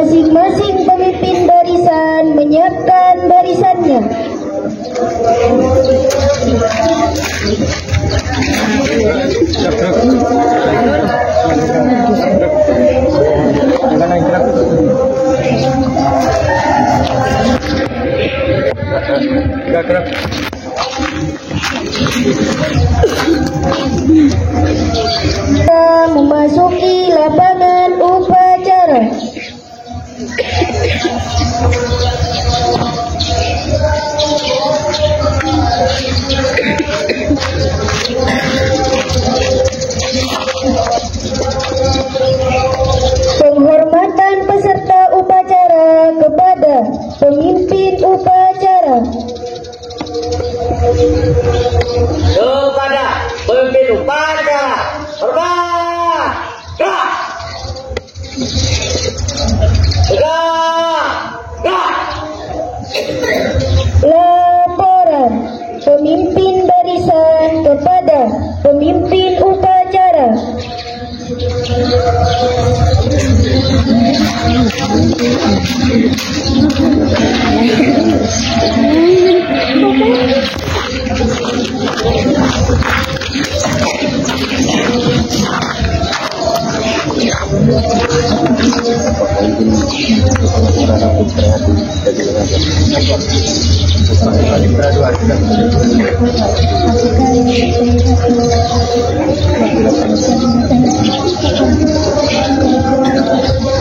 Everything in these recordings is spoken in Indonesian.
Masing-masing pemimpin barisan menyiapkan barisannya. Kita memasuki lapangan upacara. Penghormatan peserta upacara kepada pemimpin upacara. Kepada pemimpin upacara, hormat, gerak, gerak. Laporan pemimpin barisan kepada pemimpin upacara.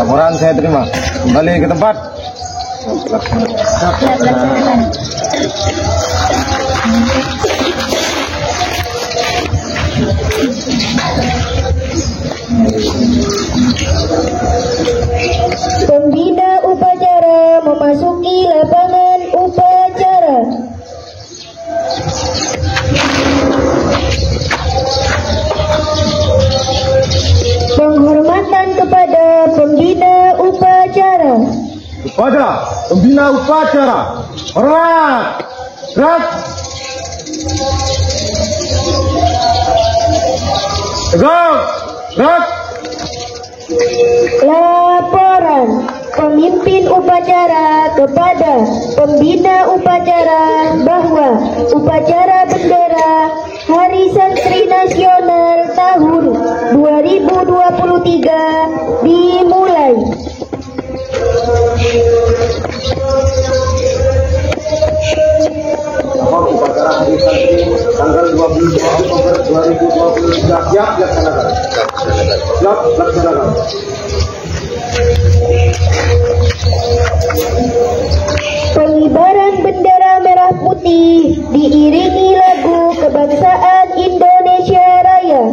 Laporan saya terima. Kembali ke tempat. Pembina upacara memasuki lapangan upacara. Penghormatan kepada pembina upacara. Kepada pembina upacara, hormat, gerak, tegak, gerak. Laporan pemimpin upacara kepada pembina upacara bahwa upacara bendera Hari Santri Nasional tahun 2023 dimulai. Upacara Hari Santri tanggal 22 Oktober 2023 siap laksanakan. Siap laksanakan. Pengibaran bendera merah putih diiringi lagu kebangsaan Indonesia Raya.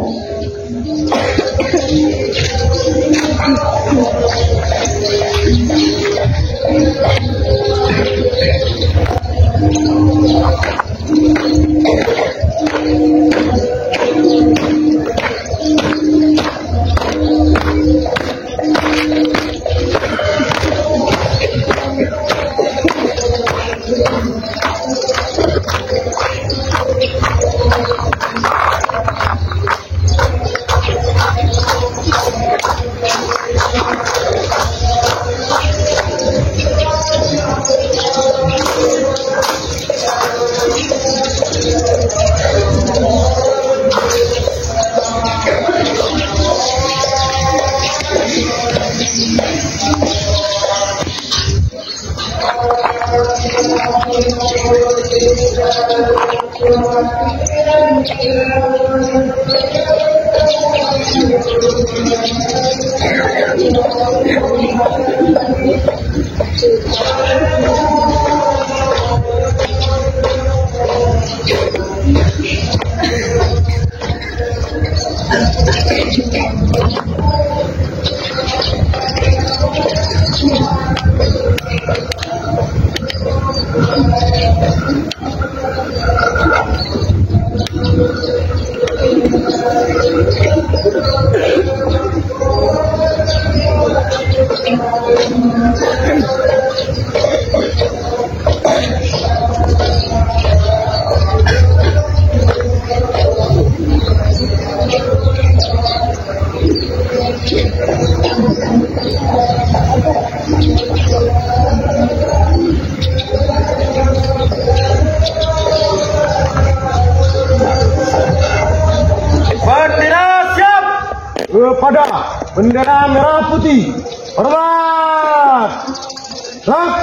kepada bendera merah putih. Hormat. Gerak.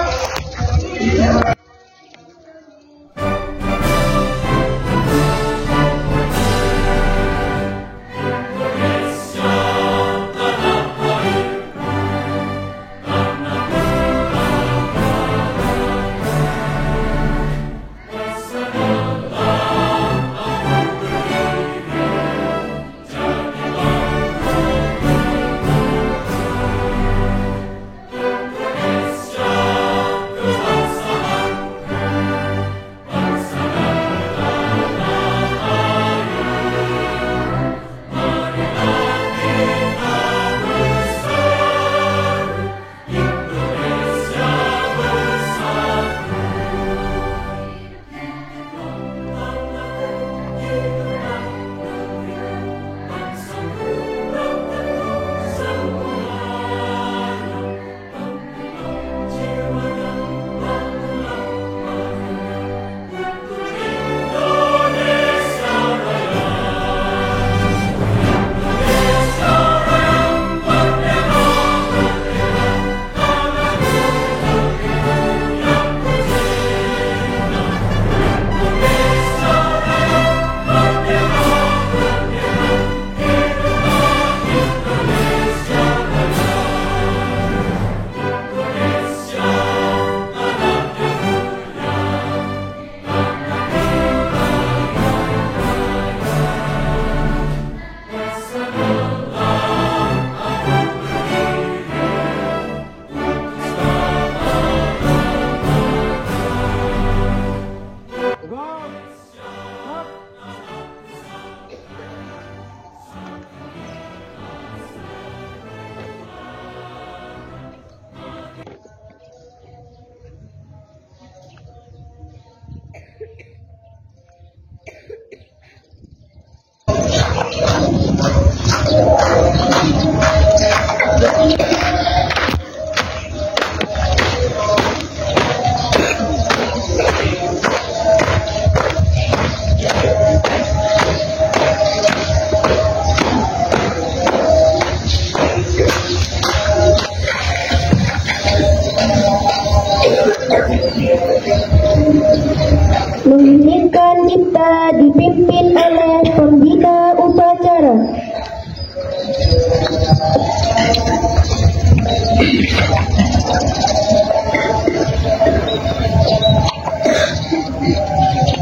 Menginginkan kita dipimpin oleh pembina upacara.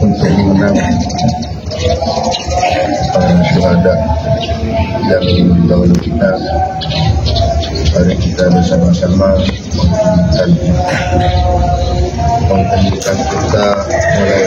Untuk menang para syuhada yang mendahului kita, mari kita bersama-sama menghentikan kita mulai.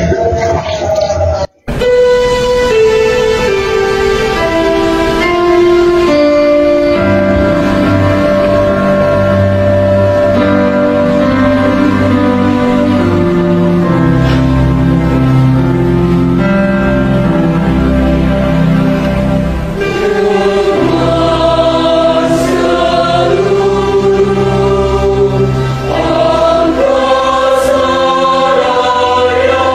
Angkasa Raya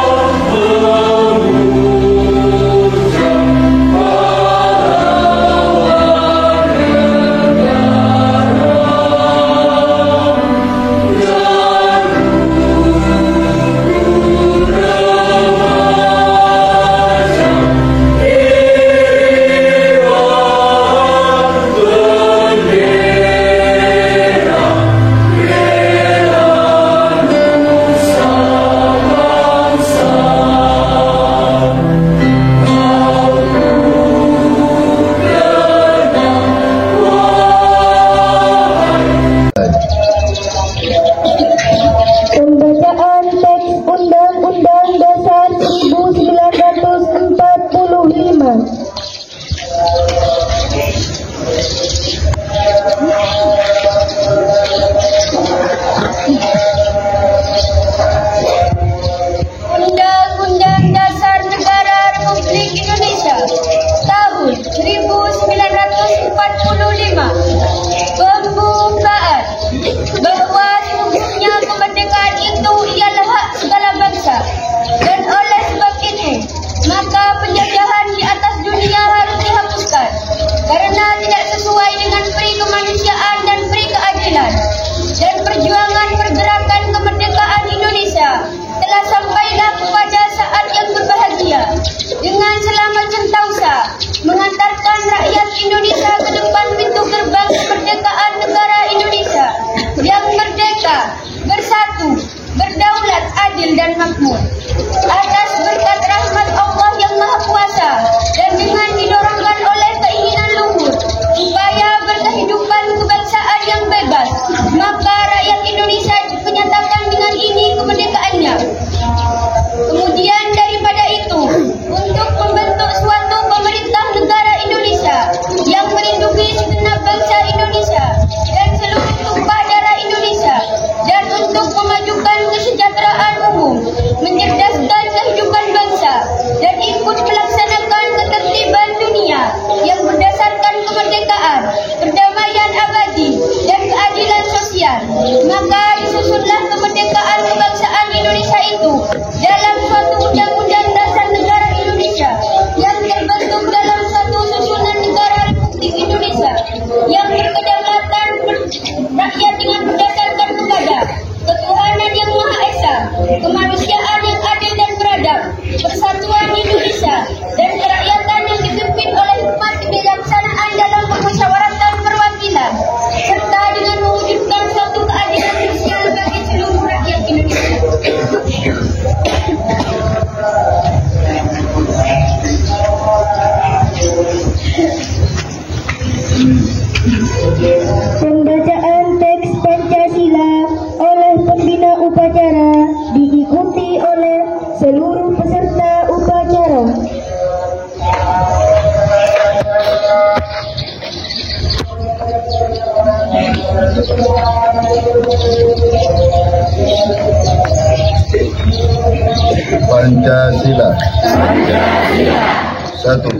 Satu.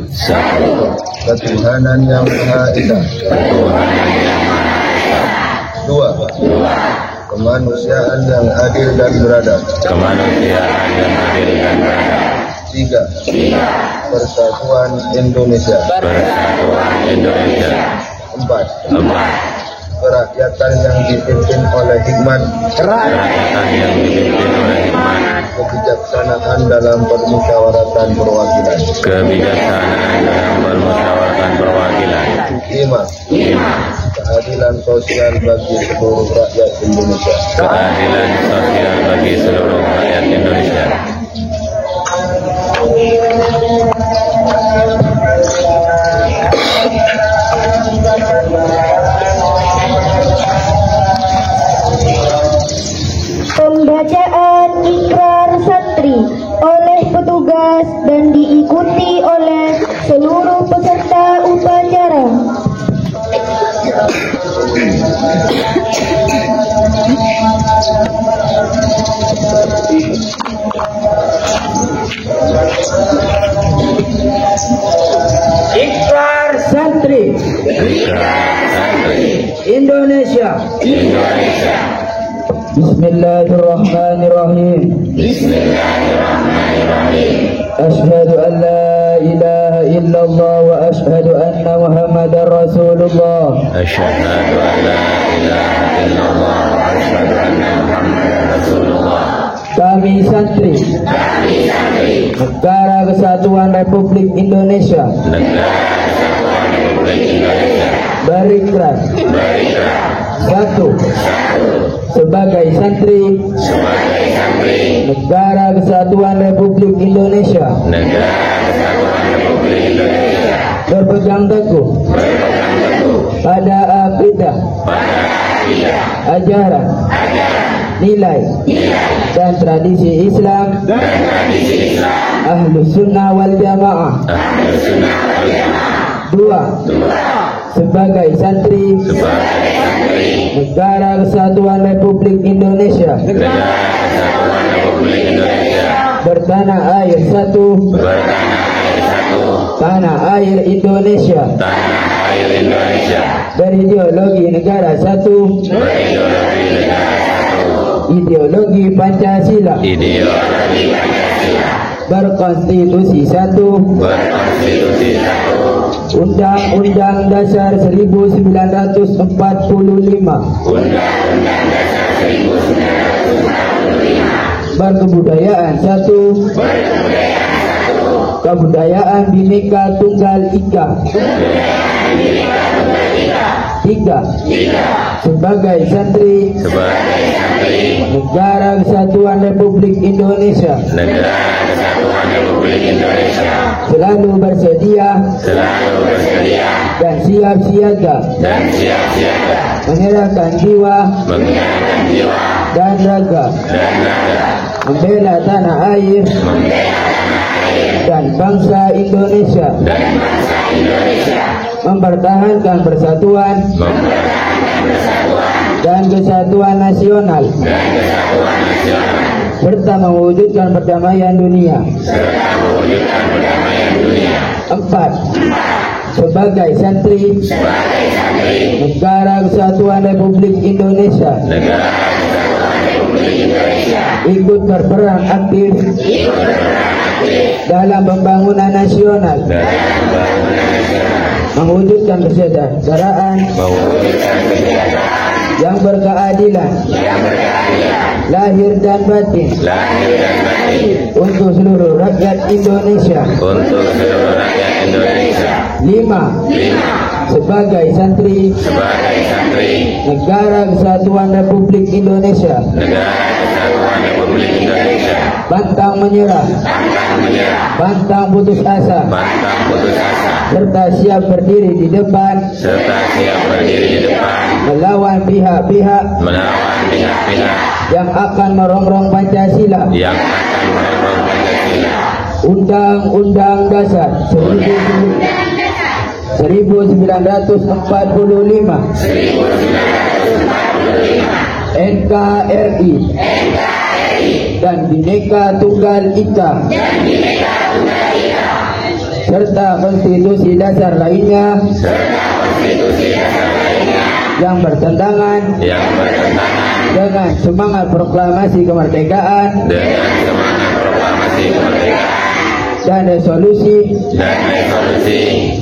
Ketuhanan yang Maha Esa. Dua. Kemanusiaan yang adil dan beradab. Tiga. Persatuan Indonesia. Empat. Kerakyatan yang dipimpin oleh hikmat. Kebijaksanaan dalam permusyawaratan perwakilan. Lima. Keadilan sosial bagi seluruh rakyat Indonesia. Pembacaan ikrar santri oleh petugas dan diikuti oleh seluruh peserta upacara. Ikrar santri Indonesia. Bismillahirrahmanirrahim. Asyhadu an la ilaha illallah wa asyhadu anna Muhammadar Rasulullah. Kami santri Negara Kesatuan Republik Indonesia berikrar. Satu. Sebagai santri Negara Kesatuan Republik Indonesia berpegang teguh pada akidah, ajaran, nilai dan tradisi Islam Ahlus Sunnah wal Jamaah. Dua. Sebagai santri Negara Kesatuan Republik Indonesia bertanah air satu, tanah air Indonesia, berideologi negara satu, ideologi Pancasila, berkonstitusi satu, Undang-Undang Dasar 1945, berkebudayaan satu, kebudayaan Bhinneka Tunggal Ika. Tiga. Sebagai santri Negara Kesatuan Republik Indonesia selalu bersedia dan siap siaga menyerahkan jiwa dan raga membela tanah air dan bangsa Indonesia, mempertahankan persatuan dan kesatuan nasional, serta mewujudkan perdamaian dunia. Empat. Sebagai santri Negara Kesatuan Republik Indonesia ikut berperan aktif dalam pembangunan nasional, mewujudkan kesejahteraan yang berkeadilan lahir dan batin untuk seluruh rakyat Indonesia. Lima. Sebagai santri Negara Kesatuan Republik Indonesia pantang menyerah, pantang putus asa, serta siap berdiri di depan melawan pihak-pihak yang akan merongrong Pancasila, Undang-Undang Dasar 1945, NKRI dan Bhinneka Tunggal Ika serta konstitusi dasar lainnya yang bertentangan dengan semangat proklamasi kemerdekaan dan resolusi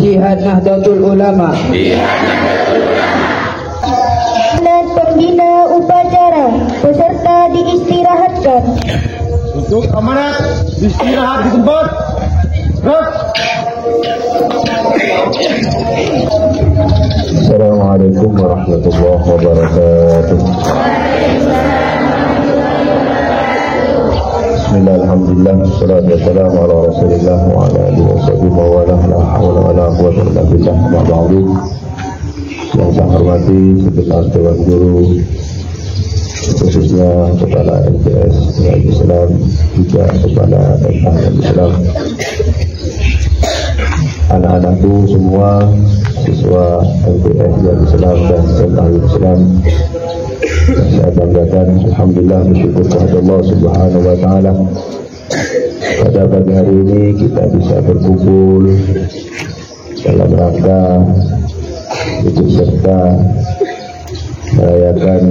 Jihad Nahdlatul Ulama dan pembina upacara peserta diistirahatkan. Untuk amanat istirahat di tempat. Assalamualaikum warahmatullahi wabarakatuh. Bismillah, alhamdulillah, salatu wassalamu ala rasulillah wa ala alihi wa sahbihi wa wala la hawla wa la quwwata illa billah. Yang saya hormati segenap dewan guru, khususnya kepala MTS Islam, juga kepala MA Islam, anak-anakku semua, siswa MTS Islam dan MA Islam, saya banggakan. Alhamdulillah, bersyukur kepada Allah Subhanahu wa Ta'ala, pada pagi hari ini kita bisa berkumpul dalam rangka ikut serta merayakan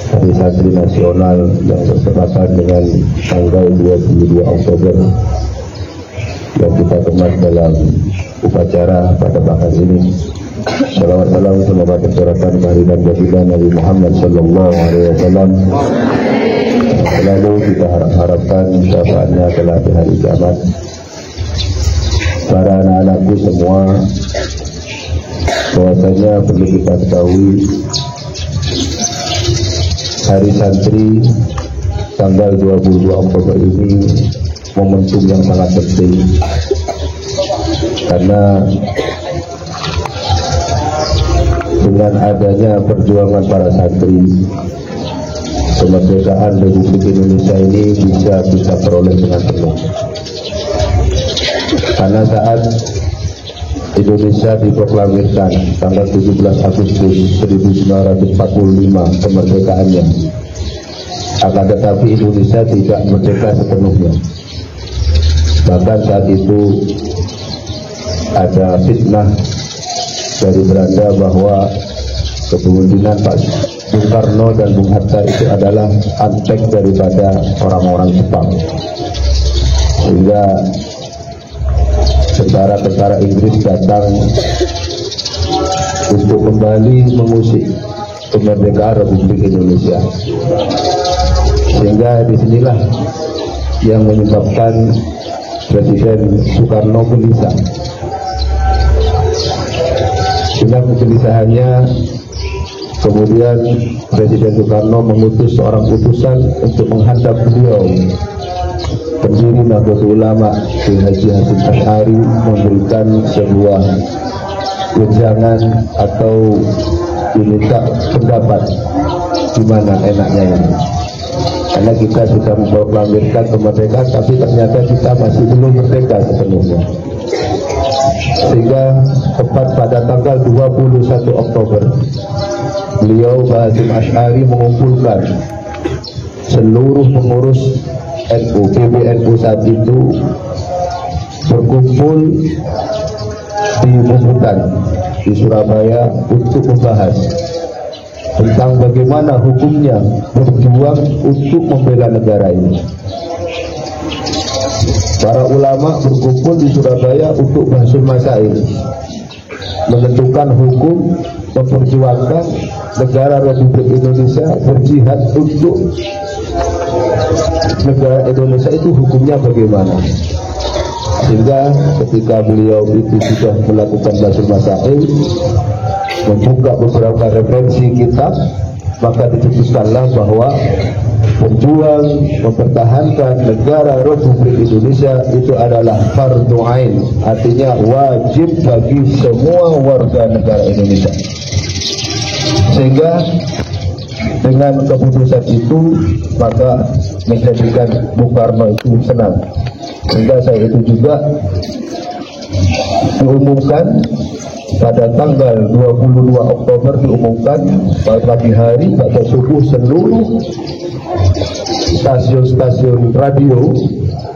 Hari Santri Nasional yang bertepatan dengan tanggal 22 Oktober yang kita kemas dalam upacara pada bahas ini. Salawat salam semoga tercurahkan kehadiran baginda Nabi Muhammad sallallahu alaihi wasallam. Selalu kita harapkan syafaatnya kelak di hari kiamat. Para anak-anakku semua, bahwasanya perlu kita ketahui, Hari Santri tanggal 22 Oktober ini momentum yang sangat penting, karena dengan adanya perjuangan para santri, kemerdekaan Republik Indonesia ini bisa kita peroleh dengan penuh. Karena saat Indonesia diproklamirkan tanggal 17 Agustus 1945 kemerdekaannya, akan tetapi Indonesia tidak merdeka sepenuhnya. Bahkan saat itu ada fitnah dari Belanda bahwa kepemimpinan Pak Bung Karno dan Bung Hatta itu adalah antek daripada orang-orang Jepang, sehingga tentara-tentara Inggris datang untuk kembali mengusik kemerdekaan Republik Indonesia. Sehingga disinilah yang menyebabkan Presiden Soekarno gelisah. Dengan kegelisahannya, kemudian Presiden Soekarno mengutus seorang utusan untuk menghadap beliau, pendiri Nahdlatul Ulama Haji Hasyim Asy'ari, memberikan sebuah wejangan atau diminta pendapat gimana enaknya ini. Karena kita sudah memproklamirkan kemerdekaan, tapi ternyata kita masih belum merdeka sepenuhnya. Sehingga tepat pada tanggal 21 Oktober, beliau Hasyim Asy'ari mengumpulkan seluruh pengurus NU, PBNU saat itu berkumpul di Bubutan di Surabaya untuk membahas tentang bagaimana hukumnya berjuang untuk membela negara ini. Para ulama berkumpul di Surabaya untuk bahsul masail, menentukan hukum memperjuangkan negara Republik Indonesia berjihad untuk negara Indonesia itu hukumnya bagaimana. Sehingga ketika beliau itu sudah melakukan bahsul masail, membuka beberapa referensi kitab, maka diputuskanlah bahwa berjuang mempertahankan negara Republik Indonesia itu adalah fardhu ain, artinya wajib bagi semua warga negara Indonesia. Sehingga dengan keputusan itu maka menjadikan Bung Karno itu senang. Sehingga saya itu juga diumumkan pada tanggal 22 Oktober, diumumkan pada pagi hari pada subuh seluruh stasiun-stasiun radio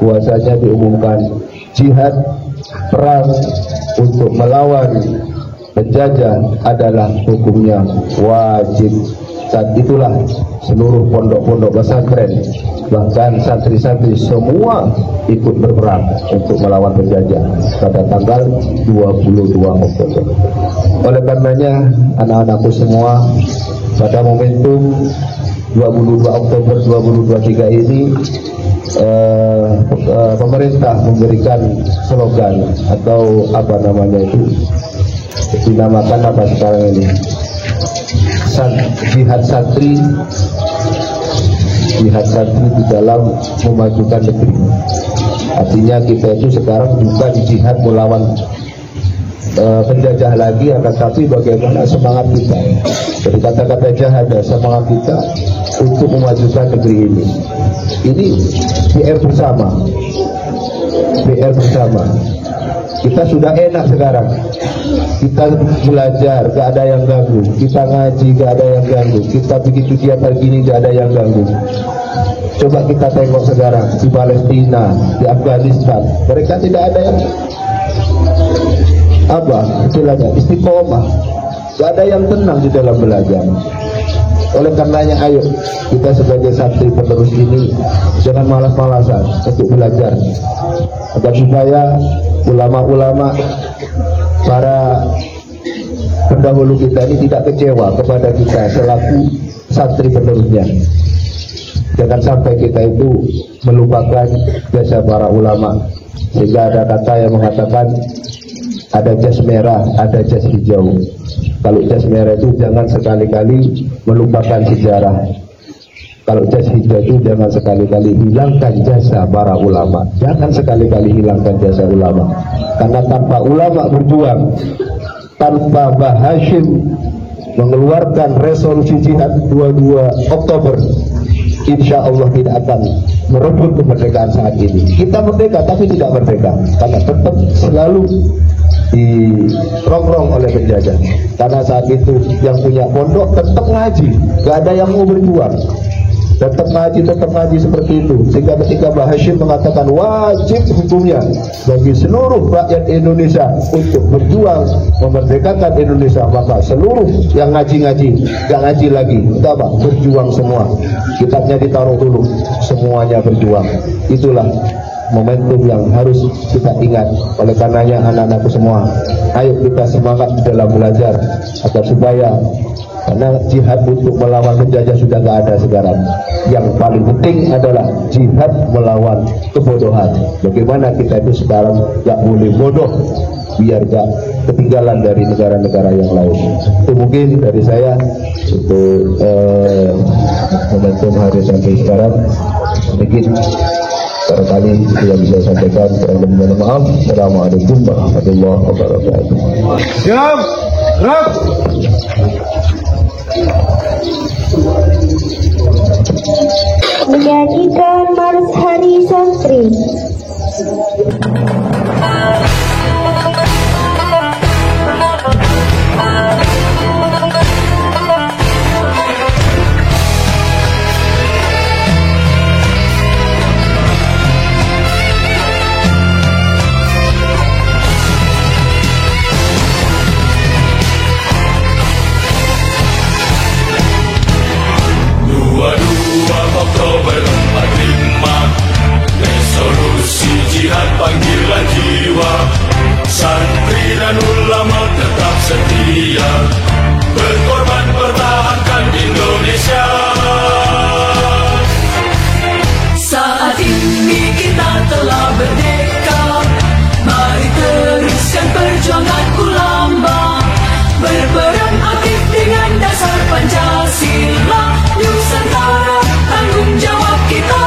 bahwasanya diumumkan jihad perang untuk melawan penjajah adalah hukumnya wajib. Saat itulah seluruh pondok-pondok pesantren, bahkan santri-santri semua ikut berperang untuk melawan penjajah pada tanggal 22 Oktober. Oleh karenanya anak-anakku semua, pada momentum 22 Oktober 2023 ini pemerintah memberikan slogan atau apa namanya itu, dinamakan apa sekarang ini, jihad santri di dalam memajukan negeri. Artinya kita itu sekarang bukan jihad melawan penjajah lagi, akan tapi bagaimana semangat kita. Jadi kata-kata jihad dan semangat kita untuk memajukan negeri ini. Ini PR bersama. Kita sudah enak sekarang. Kita belajar, gak ada yang ganggu. Kita ngaji, gak ada yang ganggu. Kita bikin kegiatan gini, gak ada yang ganggu. Coba kita tengok sekarang di Palestina, di Afghanistan, mereka tidak ada yang istilahnya istiqomah. Gak ada yang tenang di dalam belajar. Oleh karenanya ayo kita sebagai santri penerus ini jangan malas-malasan untuk belajar, agar supaya ulama-ulama para pendahulu kita ini tidak kecewa kepada kita selaku santri penerusnya. Jangan sampai kita itu melupakan jasa para ulama, sehingga ada kata yang mengatakan ada jas merah, ada jas hijau. Kalau jas merah itu jangan sekali-kali melupakan sejarah. Kalau jas hijau itu jangan sekali-kali hilangkan jasa para ulama. Jangan sekali-kali hilangkan jasa ulama. Karena tanpa ulama berjuang, tanpa Mbah Hashim mengeluarkan resolusi jihad 22 Oktober, insya Allah tidak akan merebut kemerdekaan saat ini. Kita merdeka tapi tidak merdeka, karena tetap selalu dirongrong oleh penjajah. Karena saat itu yang punya pondok tetap ngaji, gak ada yang mau berjuang, tetap ngaji seperti itu. Sehingga ketika Mbah Hashim mengatakan wajib hukumnya bagi seluruh rakyat Indonesia untuk berjuang memerdekakan Indonesia, maka seluruh yang ngaji-ngaji gak ngaji lagi, itu apa? Berjuang semua. Kitabnya ditaruh dulu, semuanya berjuang. Itulah momentum yang harus kita ingat. Oleh karenanya anak-anakku semua, ayo kita semangat di dalam belajar, agar supaya, karena jihad untuk melawan penjajah sudah nggak ada sekarang. Yang paling penting adalah jihad melawan kebodohan. Bagaimana kita itu sekarang nggak boleh bodoh, biar gak ketinggalan dari negara-negara yang lain. Itu mungkin dari saya untuk momentum hari sampai sekarang. Sedikit barangkali itu yang bisa saya sampaikan. Kurang lebih mohon maaf. Assalamualaikum warahmatullahi wabarakatuh. Siap, gerak. Menyanyikan Mars Hari Santri. Oktober 45, resolusi jihad panggilan jiwa, santri dan ulama tetap setia, berkorban pertahankan Indonesia. Saat ini kita telah merdeka, mari teruskan perjuangan ulama, berperan aktif dengan dasar Pancasila, Nusantara tanggung jawab kita.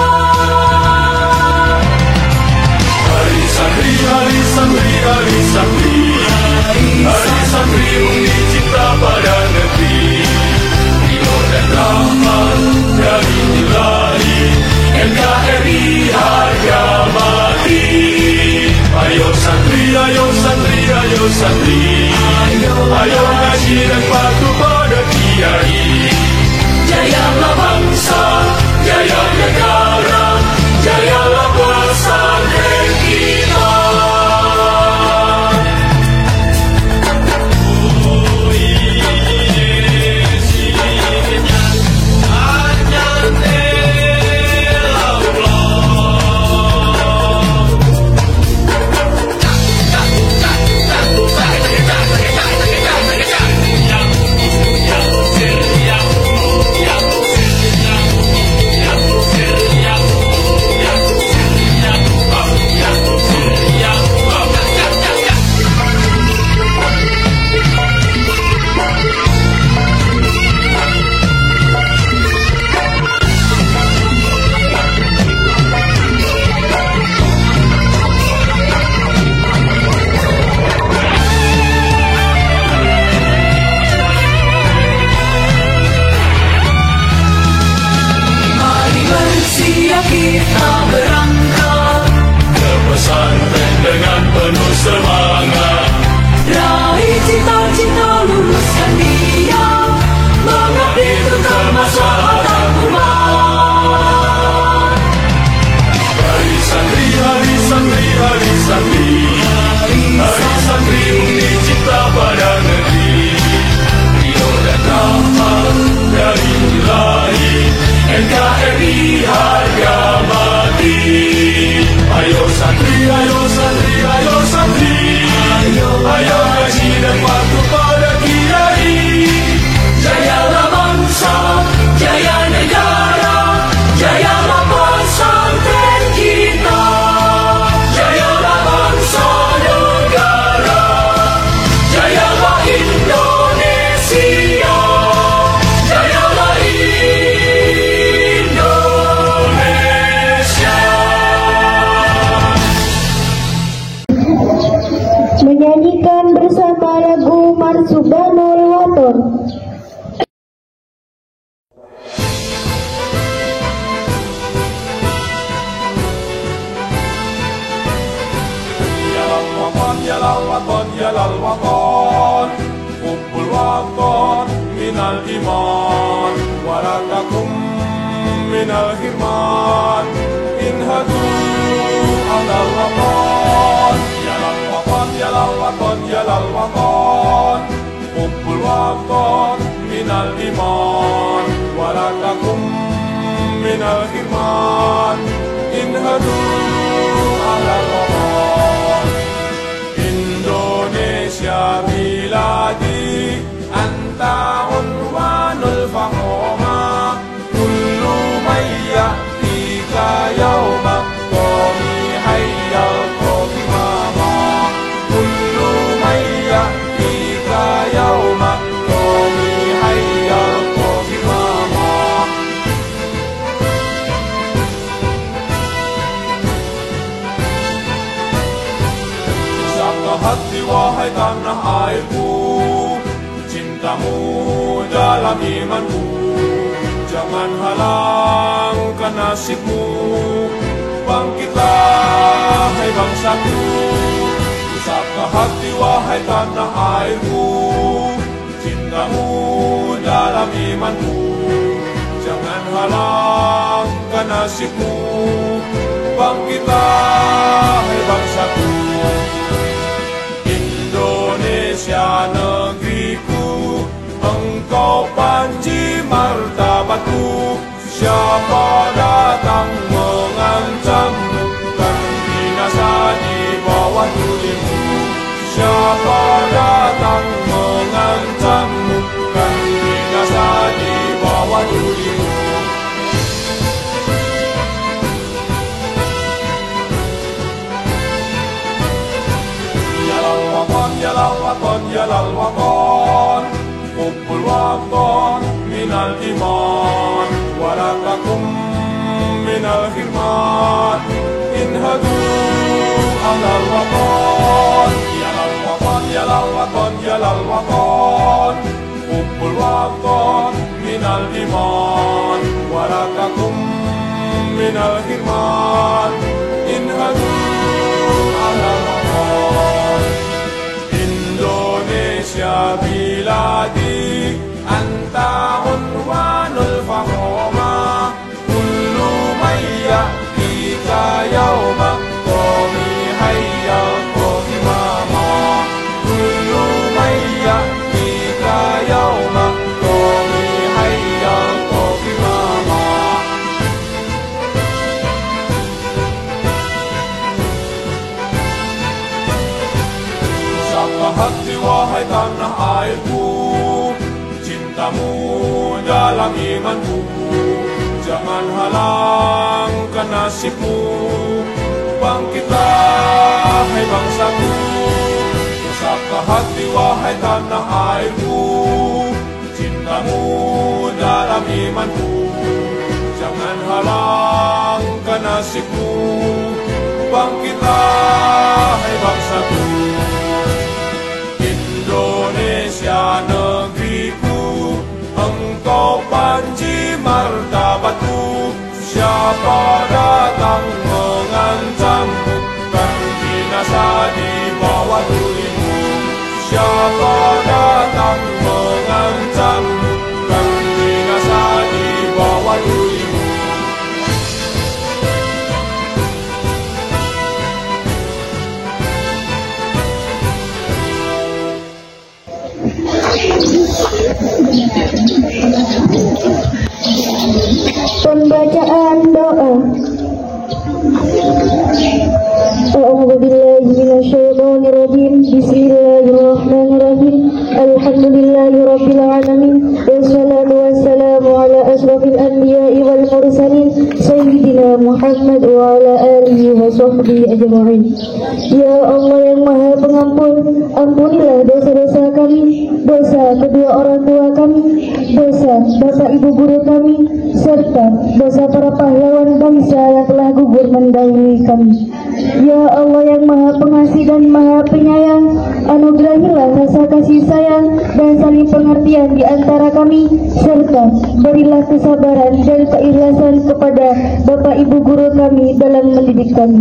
Hari santri, hari santri, hari santri, hari santri undi cinta pada negeri, ridho dan rahmat dari Ilahi, NKRI harga mati. Ayo santri, ayo santri, ayo santri, ayo ngaji dan patuh pada kiai. Jayalah bangsa, jaya negara, jayalah pesantren kita. bersama lagu Marsubanul Waton. Ya lal waton, hubbul waton minal iman, warakakum minal hirman, inhadu alal waton. Ya lal waton, hubbul waton minal iman, warakakum minal hirman, inhadu alal waton. Indonesia biladi anta unwanul fahoma, kullu may ya'tika yawma qawmi hayyal qawmama, kullu may ya'tika yawma qawmi hayyal qawmama. Saka hati wahai tanah airku, cintamu dalam imanku, jangan halangkan nasibmu. Bangkitlah hai bangsaku, saka hati wahai tanah airku, cintamu dalam imanku, jangan halangkan nasibmu. Bangkitlah hai bangsaku. Indonesia negeriku, engkau panji martabatku. Siapa datang mengancammu, kan binasa di bawah tulimu. Siapa datang mengancammu, kan binasa di bawah tulimu. Ya lal waton, hubbul waton minal iman, warakakum minal hirman, inhadu alal waton. Ya lal waton, hubbul waton minal iman, warakakum minal hirman, inhadu alal waton. Indonesia biladi anta unwanul fahoma, kullu may ya'tika yawma qawmi hayyal qawmama, kullu may ya'tika yawma qawmi hayyal qawmama. Saka hati wahai tanah airku, cintamu dalam imanku, jangan halangkan nasibmu. Bangkitlah hai bangsaku, saka hati wahai tanah airku, cintamu dalam imanku, jangan halangkan nasibmu. Bangkitlah hai bangsaku. Indonesia negeriku, engkau panji martabatku. Siapa datang mengancammu, kan binasa di bawah tulimu. Siapa datang mengancammu, kan binasa di bawah tulimu. Pembacaan doa. A'udzubillahi minasyaitonirrajim. Bismillahirrahmanirrahim. Alhamdulillahirabbil alamin. Wassalatu wassalamu ala asrofil anbiya'i wal mursalin, sayyidina Muhammad wa ala alihi wa sahbihi ajma'in. Ya Allah yang Maha Pengampun, ampunilah dosa-dosa kami, dosa kedua orang tua kami, dosa bapak ibu guru kami, serta dosa para pahlawan bangsa yang telah gugur mendahului kami. Ya Allah yang Maha Pengasih dan Maha Penyayang, anugerahilah rasa kasih sayang dan saling pengertian di antara kami, serta berilah kesabaran dan keikhlasan kepada Bapak Ibu guru kami dalam mendidik kami.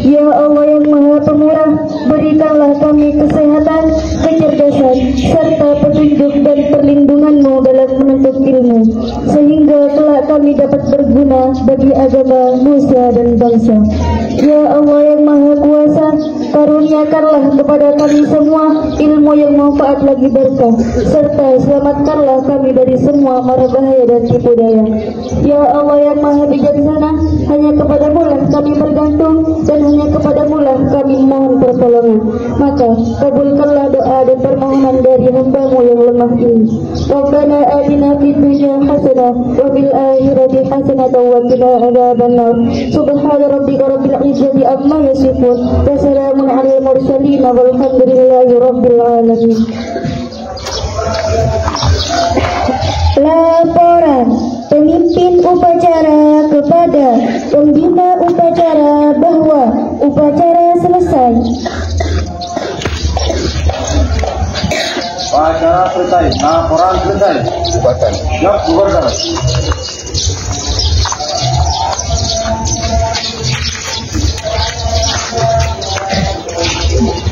Ya Allah yang Maha Pemurah, berikanlah kami kesehatan, kecerdasan, serta petunjuk dan perlindungan-Mu dalam menuntut ilmu, sehingga kelak kami dapat berguna bagi agama, nusa dan bangsa. Ya Allah yang Maha Kuasa, karuniakanlah kepada kami semua ilmu yang manfaat lagi berkah, serta selamatkanlah kami dari semua mara bahaya dan tipu daya. Ya Allah yang Maha Bijaksana, hanya kepadamu lah kami bergantung dan hanya kepadamu lah kami mohon pertolongan. Maka kabulkanlah doa dan permohonan dari hamba-Mu yang lemah ini. Rabbana atina fid dunya hasanah wa fil akhirati hasanah wa qina adzabannar. Subhana rabbika rabbil izzati amma yasifun wa salamun alal mursalin walhamdulillahi rabbil alamin. Laporan pemimpin upacara kepada pembina upacara bahwa upacara selesai. Acara selesai, laporan selesai. Bubarkan. Ya, bubarkan.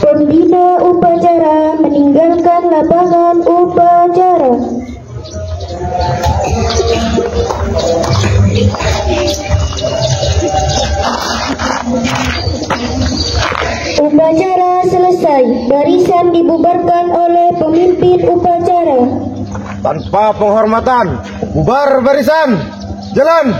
Pembina upacara meninggalkan lapangan upacara. Upacara selesai, barisan dibubarkan oleh pemimpin upacara. Tanpa penghormatan, bubar barisan. Jalan.